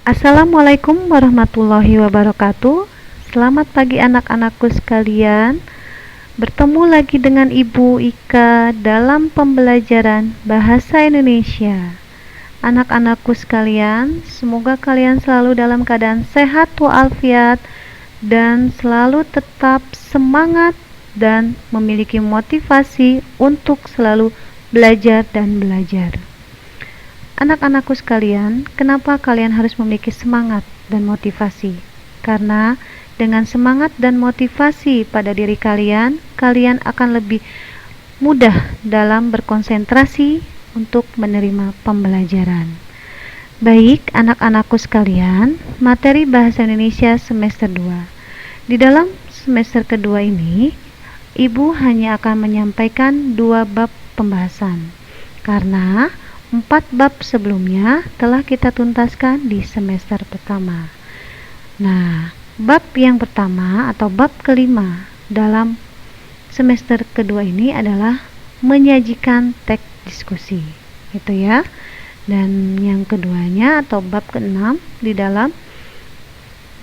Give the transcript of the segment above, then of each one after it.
Assalamualaikum warahmatullahi wabarakatuh. Selamat pagi anak-anakku sekalian. Bertemu lagi dengan Ibu Ika dalam pembelajaran Bahasa Indonesia. Anak-anakku sekalian, semoga kalian selalu dalam keadaan sehat walafiat dan selalu tetap semangat dan memiliki motivasi untuk selalu belajar dan belajar. Anak-anakku sekalian, kenapa kalian harus memiliki semangat dan motivasi? Karena dengan semangat dan motivasi pada diri kalian, kalian akan lebih mudah dalam berkonsentrasi untuk menerima pembelajaran. Baik, anak-anakku sekalian, materi Bahasa Indonesia semester 2. Di dalam semester kedua ini, Ibu hanya akan menyampaikan 2 bab pembahasan. Karena 4 bab sebelumnya telah kita tuntaskan di semester pertama. Nah, bab yang pertama atau bab kelima dalam semester kedua ini adalah menyajikan teks diskusi. Itu ya. Dan yang keduanya atau bab keenam di dalam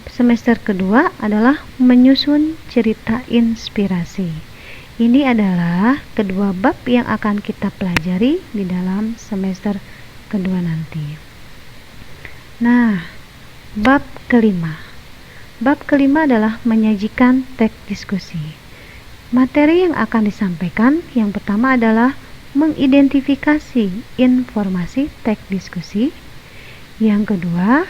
semester kedua adalah menyusun cerita inspirasi. Ini adalah kedua bab yang akan kita pelajari di dalam semester kedua nanti. Nah, bab kelima. Bab kelima adalah menyajikan teks diskusi. Materi yang akan disampaikan yang pertama adalah mengidentifikasi informasi teks diskusi. Yang kedua,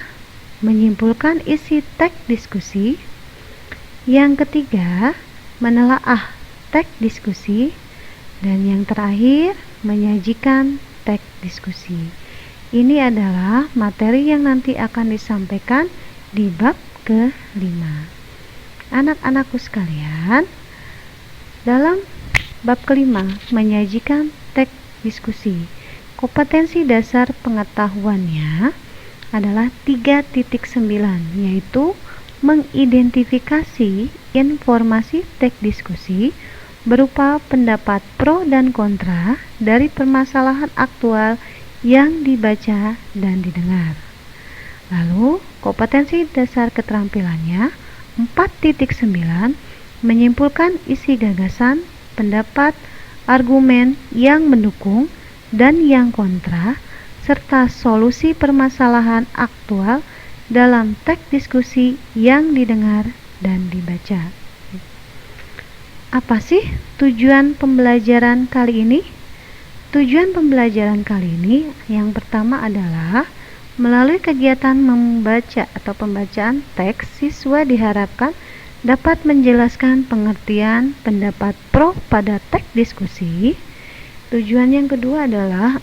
menyimpulkan isi teks diskusi. Yang ketiga, menelaah teks diskusi, dan yang terakhir menyajikan teks diskusi. Ini adalah materi yang nanti akan disampaikan di bab kelima. Anak-anakku sekalian, dalam bab kelima menyajikan teks diskusi, kompetensi dasar pengetahuannya adalah 3.9, yaitu mengidentifikasi informasi teks diskusi berupa pendapat pro dan kontra dari permasalahan aktual yang dibaca dan didengar. Lalu, kompetensi dasar keterampilannya 4.9 menyimpulkan isi gagasan, pendapat, argumen yang mendukung dan yang kontra serta solusi permasalahan aktual dalam teks diskusi yang didengar dan dibaca. Apa sih tujuan pembelajaran kali ini? Tujuan pembelajaran kali ini yang pertama adalah melalui kegiatan membaca atau pembacaan teks, siswa diharapkan dapat menjelaskan pengertian pendapat pro pada teks diskusi. Tujuan yang kedua adalah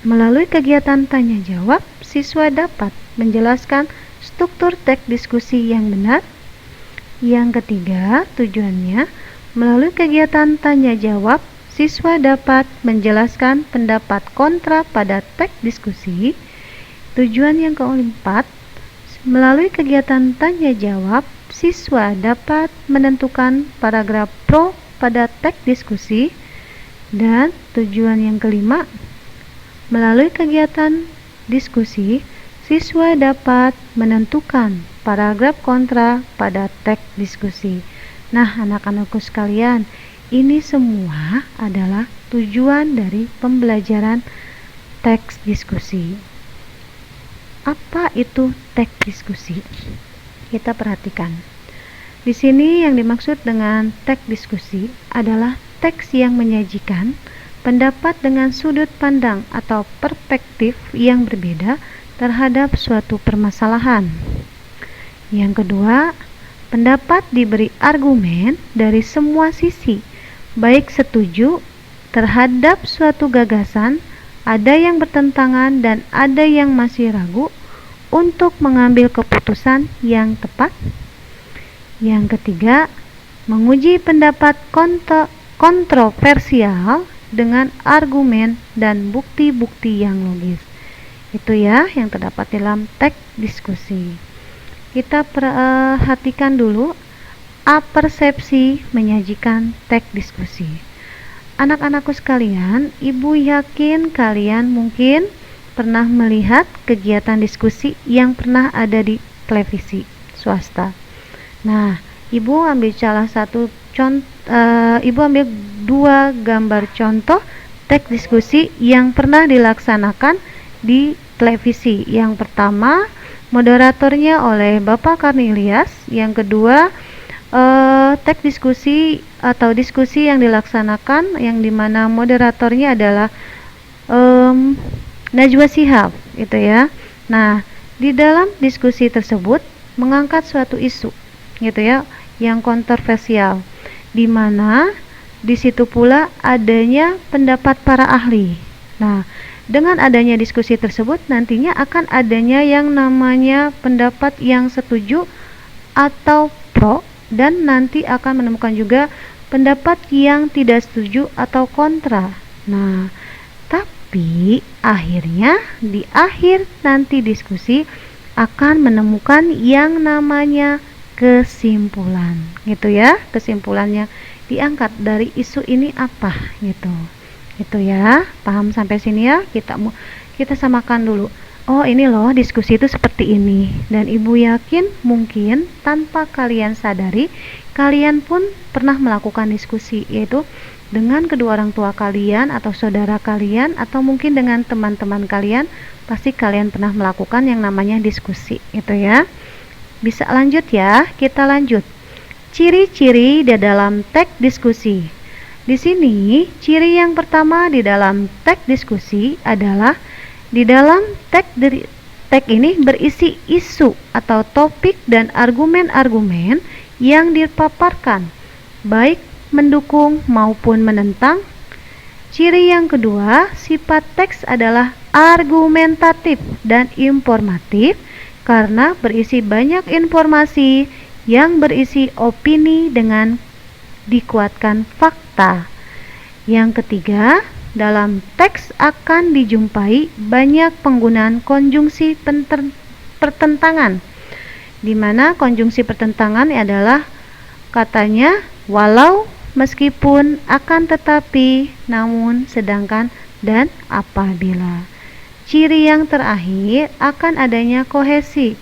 melalui kegiatan tanya jawab, siswa dapat menjelaskan struktur teks diskusi yang benar. Yang ketiga, tujuannya melalui kegiatan tanya jawab, siswa dapat menjelaskan pendapat kontra pada teks diskusi. Tujuan yang keempat, melalui kegiatan tanya jawab, siswa dapat menentukan paragraf pro pada teks diskusi. Dan tujuan yang kelima, melalui kegiatan diskusi, siswa dapat menentukan paragraf kontra pada teks diskusi. Nah, anak-anakku sekalian, ini semua adalah tujuan dari pembelajaran teks diskusi. Apa itu teks diskusi? Kita perhatikan. Di sini yang dimaksud dengan teks diskusi adalah teks yang menyajikan pendapat dengan sudut pandang atau perspektif yang berbeda terhadap suatu permasalahan. Yang kedua, pendapat diberi argumen dari semua sisi, baik setuju terhadap suatu gagasan, ada yang bertentangan dan ada yang masih ragu untuk mengambil keputusan yang tepat. Yang ketiga, menguji pendapat kontroversial dengan argumen dan bukti-bukti yang logis. Itu ya yang terdapat dalam teks diskusi. Kita perhatikan dulu persepsi menyajikan teks diskusi. Anak-anakku sekalian, Ibu yakin kalian mungkin pernah melihat kegiatan diskusi yang pernah ada di televisi swasta. Nah, Ibu ambil salah satu Ibu ambil 2 gambar contoh teks diskusi yang pernah dilaksanakan di televisi. Yang pertama, moderatornya oleh Bapak Karni Ilyas. Yang kedua, teks diskusi atau diskusi yang dilaksanakan yang dimana moderatornya adalah Najwa Shihab, gitu ya. Nah, di dalam diskusi tersebut mengangkat suatu isu, gitu ya, yang kontroversial, di mana di situ pula adanya pendapat para ahli. Nah, dengan adanya diskusi tersebut nantinya akan adanya yang namanya pendapat yang setuju atau pro, dan nanti akan menemukan juga pendapat yang tidak setuju atau kontra. Nah, tapi akhirnya di akhir nanti diskusi akan menemukan yang namanya kesimpulan, gitu ya. Kesimpulannya diangkat dari isu ini apa, gitu. Gitu ya. Paham sampai sini ya? Kita samakan dulu. Oh, ini loh diskusi itu seperti ini. Dan Ibu yakin mungkin tanpa kalian sadari, kalian pun pernah melakukan diskusi, yaitu dengan kedua orang tua kalian atau saudara kalian atau mungkin dengan teman-teman kalian. Pasti kalian pernah melakukan yang namanya diskusi, gitu ya. Bisa lanjut ya, kita lanjut. Ciri-ciri di dalam teks diskusi. Di sini, ciri yang pertama di dalam teks diskusi adalah di dalam teks ini berisi isu atau topik dan argumen-argumen yang dipaparkan, baik mendukung maupun menentang. Ciri yang kedua, sifat teks adalah argumentatif dan informatif karena berisi banyak informasi yang berisi opini dengan dikuatkan fakta. Yang ketiga, dalam teks akan dijumpai banyak penggunaan konjungsi pertentangan, di mana konjungsi pertentangan adalah katanya walau, meskipun, akan tetapi, namun, sedangkan, dan apabila. Ciri yang terakhir akan adanya kohesi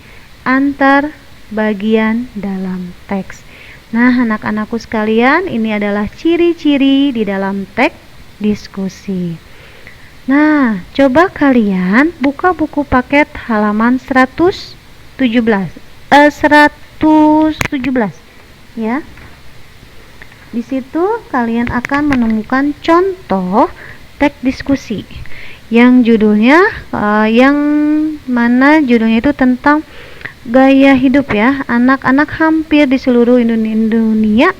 antar bagian dalam teks. Nah, anak-anakku sekalian, ini adalah ciri-ciri di dalam teks diskusi. Nah, coba kalian buka buku paket halaman 117 ya. Di situ kalian akan menemukan contoh teks diskusi yang judulnya yang mana judulnya itu tentang gaya hidup ya. Anak-anak hampir di seluruh dunia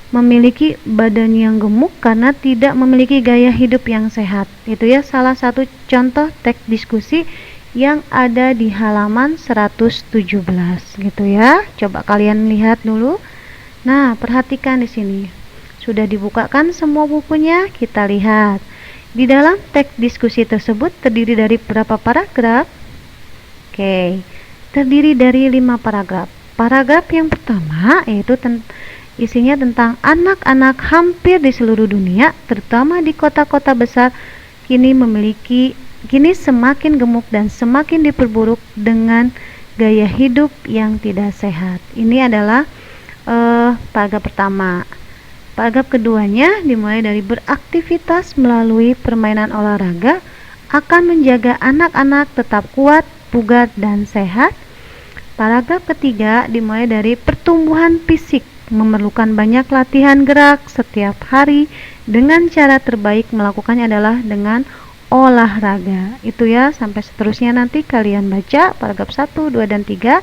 memiliki badan yang gemuk karena tidak memiliki gaya hidup yang sehat. Itu ya salah satu contoh teks diskusi yang ada di halaman 117 gitu ya. Coba kalian lihat dulu. Nah, perhatikan di sini. Sudah dibukakan semua bukunya, kita lihat. Di dalam teks diskusi tersebut terdiri dari berapa paragraf? Oke, terdiri dari 5 paragraf. Paragraf yang pertama yaitu isinya tentang anak-anak hampir di seluruh dunia, terutama di kota-kota besar, kini semakin gemuk dan semakin diperburuk dengan gaya hidup yang tidak sehat. Ini adalah paragraf pertama. Paragraf keduanya dimulai dari beraktivitas melalui permainan olahraga akan menjaga anak-anak tetap kuat, bugar, dan sehat. Paragraf ketiga dimulai dari pertumbuhan fisik memerlukan banyak latihan gerak setiap hari. Dengan cara terbaik melakukannya adalah dengan olahraga. Itu ya, sampai seterusnya nanti kalian baca paragraf 1, 2, dan 3.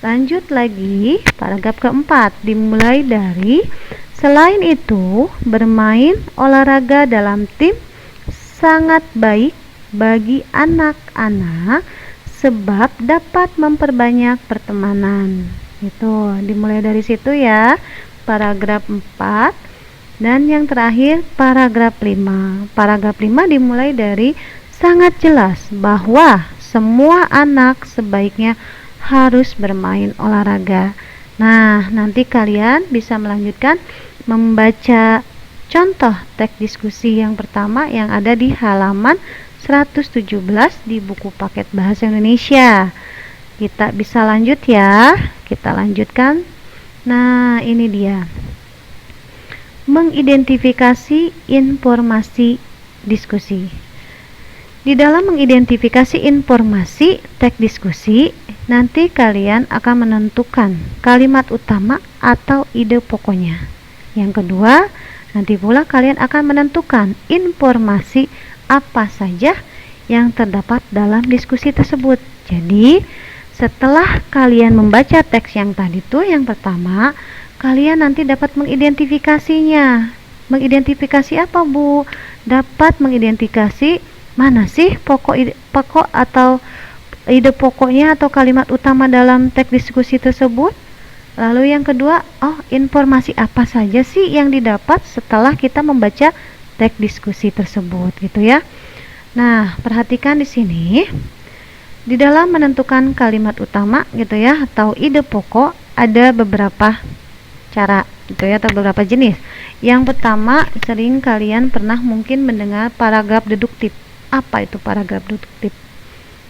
Lanjut lagi, paragraf keempat dimulai dari selain itu, bermain olahraga dalam tim sangat baik bagi anak-anak sebab dapat memperbanyak pertemanan. Itu dimulai dari situ ya, paragraf 4. Dan yang terakhir paragraf 5. Paragraf 5 dimulai dari sangat jelas bahwa semua anak sebaiknya harus bermain olahraga. Nah, nanti kalian bisa melanjutkan membaca contoh teks diskusi yang pertama yang ada di halaman 117 di buku paket bahasa Indonesia. Kita bisa lanjut ya. Kita lanjutkan. Nah, ini dia. Mengidentifikasi informasi diskusi. Di dalam mengidentifikasi informasi teks diskusi, nanti kalian akan menentukan kalimat utama atau ide pokoknya. Yang kedua, nanti pula kalian akan menentukan informasi apa saja yang terdapat dalam diskusi tersebut. Jadi, setelah kalian membaca teks yang tadi tuh, yang pertama, kalian nanti dapat mengidentifikasinya. Mengidentifikasi apa, Bu? Dapat mengidentifikasi mana sih pokok atau ide pokoknya atau kalimat utama dalam teks diskusi tersebut. Lalu yang kedua, informasi apa saja sih yang didapat setelah kita membaca teks diskusi tersebut, gitu ya. Nah, perhatikan di sini. Di dalam menentukan kalimat utama gitu ya atau ide pokok ada beberapa cara gitu ya atau beberapa jenis. Yang pertama, sering kalian pernah mungkin mendengar paragraf deduktif. Apa itu paragraf deduktif?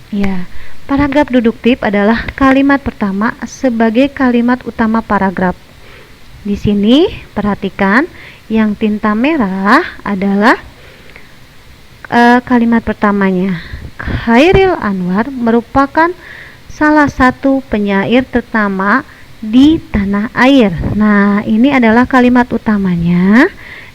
Ya, paragraf deduktif adalah kalimat pertama sebagai kalimat utama paragraf. Di sini perhatikan yang tinta merah adalah kalimat pertamanya. Chairil Anwar merupakan salah satu penyair terutama di tanah air. Nah, ini adalah kalimat utamanya.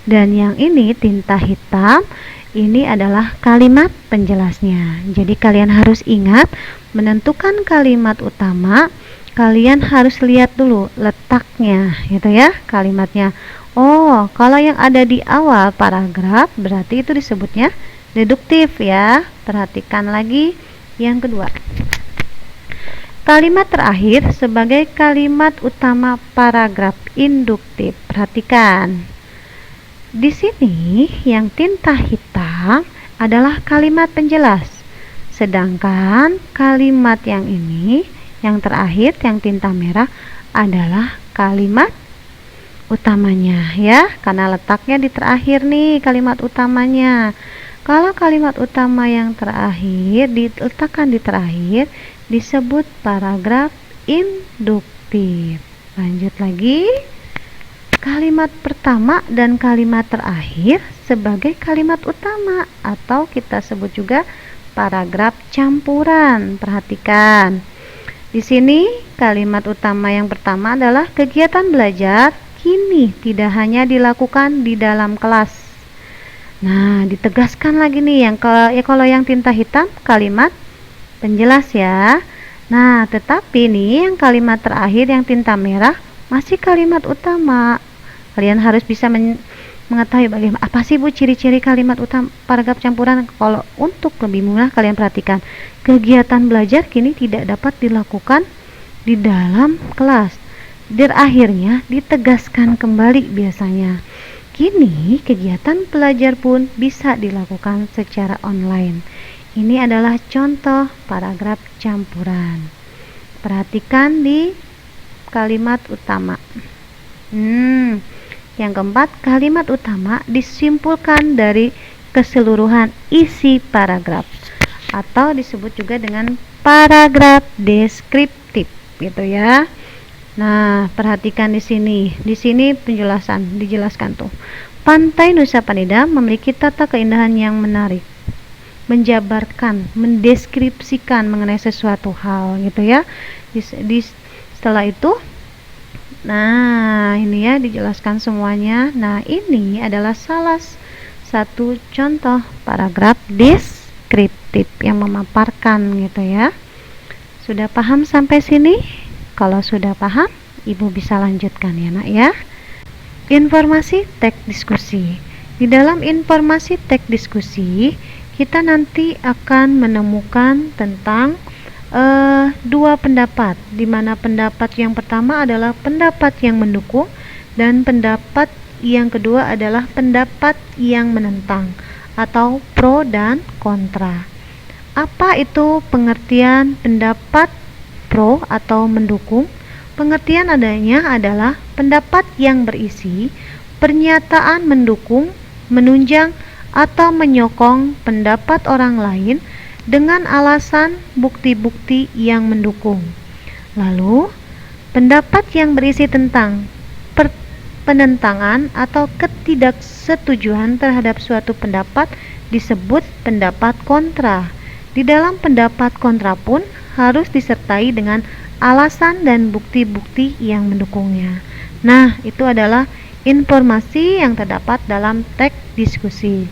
Dan yang ini tinta hitam, ini adalah kalimat penjelasnya. Jadi kalian harus ingat menentukan kalimat utama, kalian harus lihat dulu letaknya gitu ya kalimatnya. Oh, kalau yang ada di awal paragraf berarti itu disebutnya deduktif ya. Perhatikan lagi yang kedua. Kalimat terakhir sebagai kalimat utama paragraf induktif. Perhatikan. Di sini yang tinta hitam adalah kalimat penjelas. Sedangkan kalimat yang ini, yang terakhir yang tinta merah adalah kalimat utamanya ya, karena letaknya di terakhir nih kalimat utamanya. Kalau kalimat utama yang terakhir diletakkan di terakhir disebut paragraf induktif. Lanjut lagi. Kalimat pertama dan kalimat terakhir sebagai kalimat utama atau kita sebut juga paragraf campuran. Perhatikan. Di sini kalimat utama yang pertama adalah kegiatan belajar kini tidak hanya dilakukan di dalam kelas. Nah, ditegaskan lagi nih kalau yang tinta hitam kalimat penjelas ya. Nah, tetapi nih yang kalimat terakhir yang tinta merah masih kalimat utama. Kalian harus bisa mengetahui bagaimana apa sih Bu ciri-ciri kalimat utama paragraf campuran. Kalau untuk lebih mudah kalian perhatikan, kegiatan belajar kini tidak dapat dilakukan di dalam kelas. Akhirnya ditegaskan kembali biasanya. Kini kegiatan belajar pun bisa dilakukan secara online. Ini adalah contoh paragraf campuran. Perhatikan di kalimat utama. Yang keempat, kalimat utama disimpulkan dari keseluruhan isi paragraf atau disebut juga dengan paragraf deskriptif gitu ya. Nah, perhatikan di sini. Di sini dijelaskan tuh. Pantai Nusa Penida memiliki tata keindahan yang menarik. Menjabarkan, mendeskripsikan mengenai sesuatu hal gitu ya. Setelah itu ini ya dijelaskan semuanya. Nah, ini adalah salah satu contoh paragraf deskriptif yang memaparkan gitu ya. Sudah paham sampai sini? Kalau sudah paham, Ibu bisa lanjutkan ya Nak ya. Informasi teks diskusi. Di dalam informasi teks diskusi, kita nanti akan menemukan tentang dua pendapat, di mana pendapat yang pertama adalah pendapat yang mendukung dan pendapat yang kedua adalah pendapat yang menentang atau pro dan kontra. Apa itu pengertian pendapat pro atau mendukung? Pengertian adanya adalah pendapat yang berisi pernyataan mendukung, menunjang atau menyokong pendapat orang lain dengan alasan bukti-bukti yang mendukung. Lalu, pendapat yang berisi tentang penentangan atau ketidaksetujuan terhadap suatu pendapat disebut pendapat kontra. Di dalam pendapat kontra pun harus disertai dengan alasan dan bukti-bukti yang mendukungnya. Nah, itu adalah informasi yang terdapat dalam teks diskusi.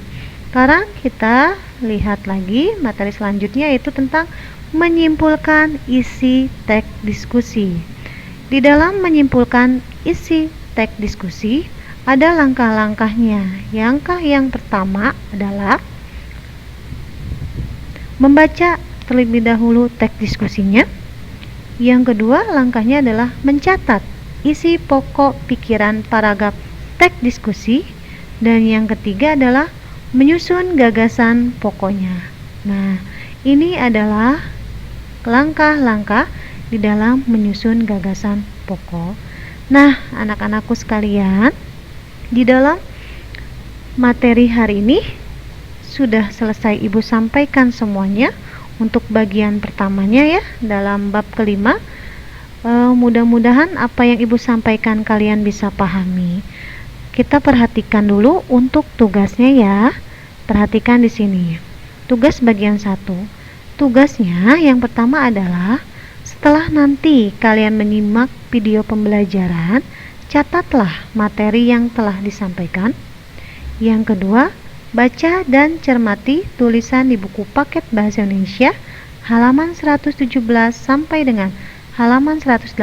Sekarang kita lihat lagi materi selanjutnya, yaitu tentang menyimpulkan isi teks diskusi. Di dalam menyimpulkan isi teks diskusi ada langkah-langkahnya. Langkah yang pertama adalah membaca terlebih dahulu teks diskusinya. Yang kedua, langkahnya adalah mencatat isi pokok pikiran paragraf teks diskusi. Dan yang ketiga adalah menyusun gagasan pokoknya. Nah, ini adalah langkah-langkah di dalam menyusun gagasan pokok. Nah, anak-anakku sekalian, di dalam materi hari ini sudah selesai Ibu sampaikan semuanya untuk bagian pertamanya ya, dalam bab kelima. Mudah-mudahan apa yang Ibu sampaikan kalian bisa pahami. Kita perhatikan dulu untuk tugasnya ya. Perhatikan di sini. Tugas bagian 1. Tugasnya yang pertama adalah setelah nanti kalian menyimak video pembelajaran, catatlah materi yang telah disampaikan. Yang kedua, baca dan cermati tulisan di buku paket bahasa Indonesia halaman 117 sampai dengan halaman 118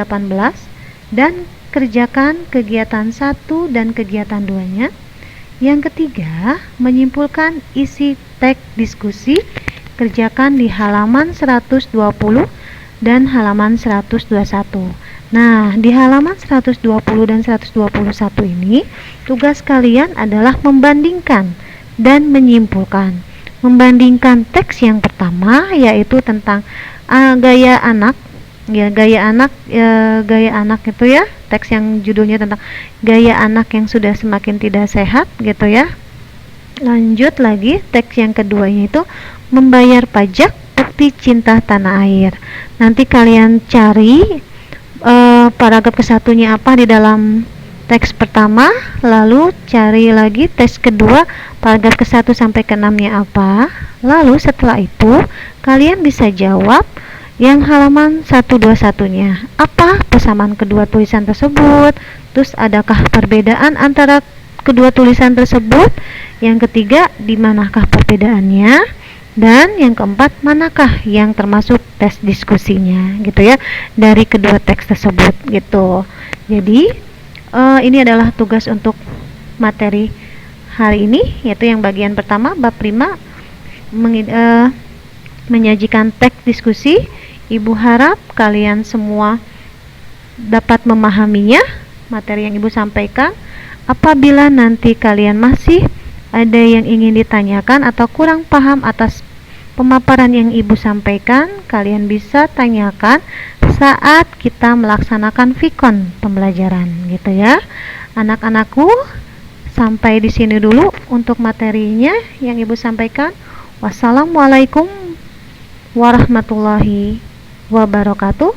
dan kerjakan kegiatan 1 dan kegiatan 2-nya. Yang ketiga, menyimpulkan isi teks diskusi, kerjakan di halaman 120 dan halaman 121. Nah, di halaman 120 dan 121 ini, tugas kalian adalah membandingkan dan menyimpulkan. Membandingkan teks yang pertama, yaitu tentang gaya anak. Ya, gaya anak itu ya, teks yang judulnya tentang gaya anak yang sudah semakin tidak sehat gitu ya. Lanjut lagi, teks yang keduanya itu membayar pajak bukti cinta tanah air. Nanti kalian cari paragraf kesatunya apa di dalam teks pertama, lalu cari lagi teks kedua paragraf ke-1 sampai ke-6-nya apa. Lalu setelah itu kalian bisa jawab yang halaman 121-nya. Apa persamaan kedua tulisan tersebut? Terus adakah perbedaan antara kedua tulisan tersebut? Yang ketiga, di manakah perbedaannya? Dan yang keempat, manakah yang termasuk tes diskusinya gitu ya dari kedua teks tersebut gitu. Jadi ini adalah tugas untuk materi hari ini, yaitu yang bagian pertama bab 5 menyajikan teks diskusi. Ibu harap kalian semua dapat memahaminya, materi yang Ibu sampaikan. Apabila nanti kalian masih ada yang ingin ditanyakan atau kurang paham atas pemaparan yang Ibu sampaikan, kalian bisa tanyakan saat kita melaksanakan vikon pembelajaran gitu ya. Anak-anakku, sampai di sini dulu untuk materinya yang Ibu sampaikan. Wassalamualaikum warahmatullahi wabarakatuh.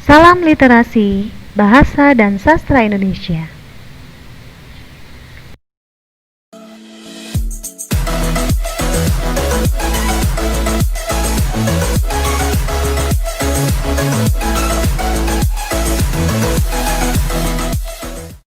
Salam literasi, bahasa dan sastra Indonesia.